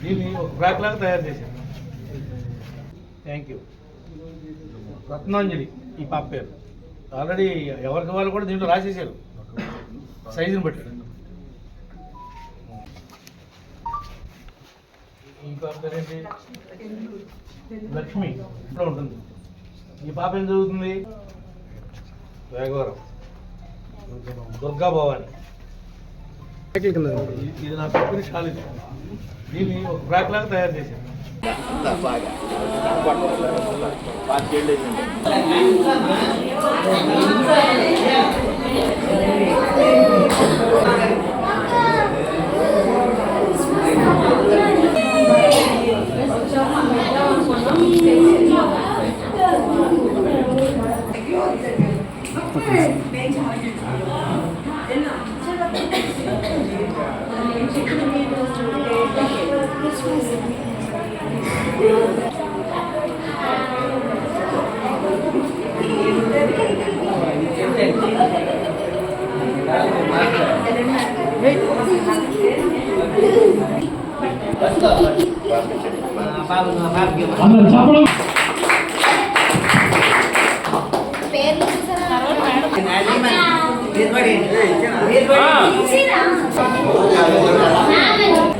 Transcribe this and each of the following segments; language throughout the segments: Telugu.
దీన్ని ఒక బ్రాక్ లాగా తయారు చేశాను. Thank you. రత్నాంజలి ఈ పాప పేరు. ఆల్రెడీ ఎవరికి వాళ్ళు కూడా దీంట్లో రాసేసారు సైజుని బట్టి. ఈ పాప పేరు ఏంటి? లక్ష్మి ఇంట్లో ఉంటుంది. ఈ పాప ఏం చదువుతుంది? వేగవరం దుర్గా భవాని. ఇది నా కంపెనీ షాలి. దీన్ని ఒక బ్రాక్ లాగా తయారు చేశాను.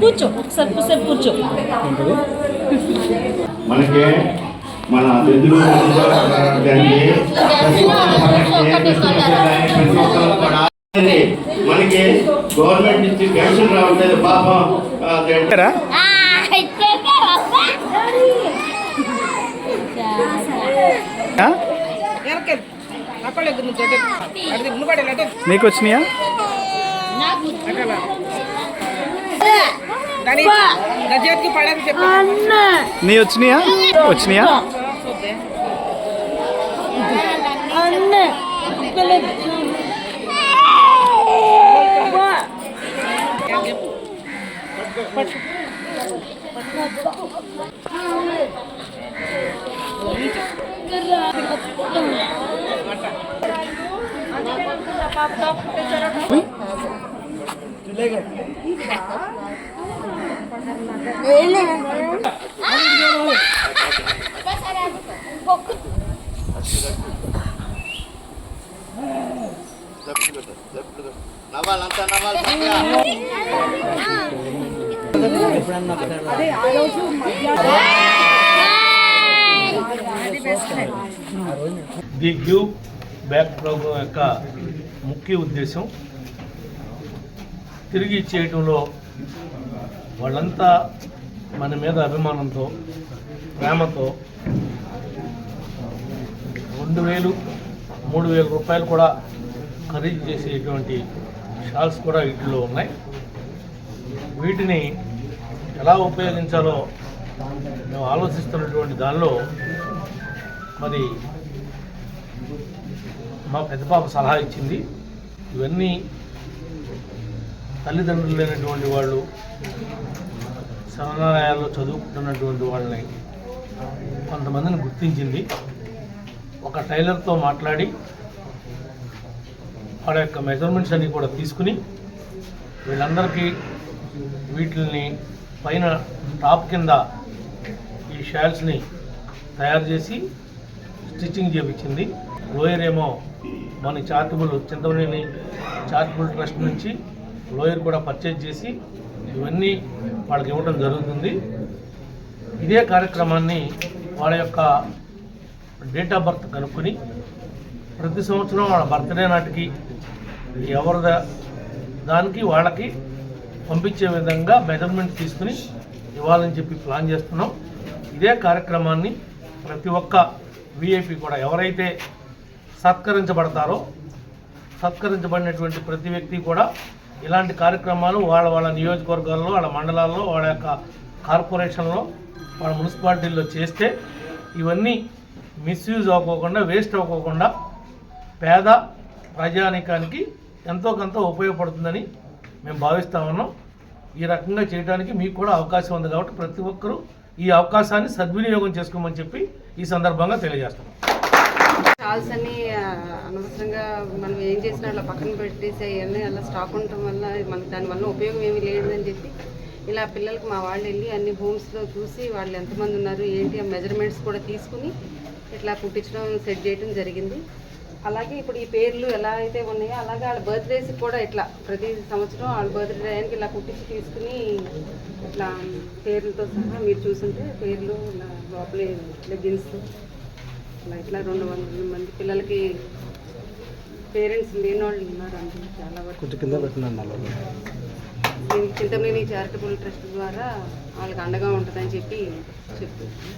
కూర్చో ఒకసారి కూర్చో. మనకి మన తెలుగు మనకి గవర్నమెంట్ నుంచి పెన్షన్ రావట్లేదు పాపం. నీకు వచ్చినాయా? నీ వచ్చినాయా? వచ్చినాయా? ది గివ్ బ్యాక్ ప్రోగ్రాం యొక్క ముఖ్య ఉద్దేశం తిరిగి ఇచ్చేయటంలో వాళ్ళంతా మన మీద అభిమానంతో ప్రేమతో 2,000-3,000 రూపాయలు కూడా ఖరీదు చేసేటువంటి షాల్స్ కూడా వీటిలో ఉన్నాయి. వీటిని ఎలా ఉపయోగించాలో మేము ఆలోచిస్తున్నటువంటి దానిలో మరి మా పెద్ద పాప సలహా ఇచ్చింది. ఇవన్నీ తల్లిదండ్రులు లేనటువంటి వాళ్ళు, శరణాలయాల్లో చదువుకుంటున్నటువంటి వాళ్ళని కొంతమందిని గుర్తించింది. ఒక టైలర్తో మాట్లాడి వాళ్ళ యొక్క మెజర్మెంట్స్ అన్నీ కూడా తీసుకుని వీళ్ళందరికీ వీటిని పైన టాప్ కింద ఈ షాల్స్ని తయారు చేసి స్టిచ్చింగ్ చేయించింది. లోయర్ ఏమో మన చారిటబుల్ చింతమనేని చారిటబుల్ ట్రస్ట్ నుంచి లోయర్ కూడా పర్చేజ్ చేసి ఇవన్నీ వాళ్ళకి ఇవ్వడం జరుగుతుంది. ఇదే కార్యక్రమాన్ని వాళ్ళ యొక్క డేట్ ఆఫ్ బర్త్ కనుక్కొని ప్రతి సంవత్సరం వాళ్ళ బర్త్డే నాటికి ఎవరి దానికి వాళ్ళకి పంపించే విధంగా మెజర్మెంట్ తీసుకుని ఇవ్వాలని చెప్పి ప్లాన్ చేస్తున్నాం. ఇదే కార్యక్రమాన్ని ప్రతి ఒక్క విఐపి కూడా ఎవరైతే సత్కరించబడతారో సత్కరించబడినటువంటి ప్రతి వ్యక్తి కూడా ఇలాంటి కార్యక్రమాలు వాళ్ళ నియోజకవర్గాల్లో, వాళ్ళ మండలాల్లో, వాళ్ళ యొక్క కార్పొరేషన్లో, వాళ్ళ మున్సిపాలిటీల్లో చేస్తే ఇవన్నీ మిస్యూజ్ అవ్వకోకుండా, వేస్ట్ అవ్వకోకుండా పేద ప్రజానీకానికి ఎంతో కొంత ఉపయోగపడుతుందని మేము భావిస్తూ ఉన్నాం. ఈ రకంగా చేయడానికి మీకు కూడా అవకాశం ఉంది కాబట్టి ప్రతి ఒక్కరూ ఈ అవకాశాన్ని సద్వినియోగం చేసుకోమని చెప్పి ఈ సందర్భంగా తెలియజేస్తున్నాం. షాల్స్ అన్ని అనవసరంగా మనం ఏం చేసినా అలా పక్కన పెట్టేసి అవన్నీ అలా స్టాక్ ఉండటం వల్ల మనకి దానివల్ల ఉపయోగం ఏమీ లేదని చెప్పి ఇలా పిల్లలకు మా వాళ్ళు వెళ్ళి అన్ని హోమ్స్లో చూసి వాళ్ళు ఎంతమంది ఉన్నారు ఏంటి ఆ మెజర్మెంట్స్ కూడా తీసుకుని ఇట్లా కుట్టించడం సెట్ చేయడం జరిగింది. అలాగే ఇప్పుడు ఈ పేర్లు ఎలా అయితే ఉన్నాయో అలాగే వాళ్ళ బర్త్డేస్కి కూడా ఇట్లా ప్రతి సంవత్సరం వాళ్ళ బర్త్డే టైంకి ఇలా కుట్టించి తీసుకుని ఇట్లా పేర్లతో సహా మీరు చూసుంటే పేర్లు ఇలా లోపలే లెగ్గిన్స్ ఇట్లా 200 మంది పిల్లలకి పేరెంట్స్ లేని వాళ్ళు ఉన్నారు అంటే చాలా వరకు దీనికి చింతమనేని చారిటబుల్ ట్రస్ట్ ద్వారా వాళ్ళకి అండగా ఉంటుందని చెప్పి చెప్తున్నాను.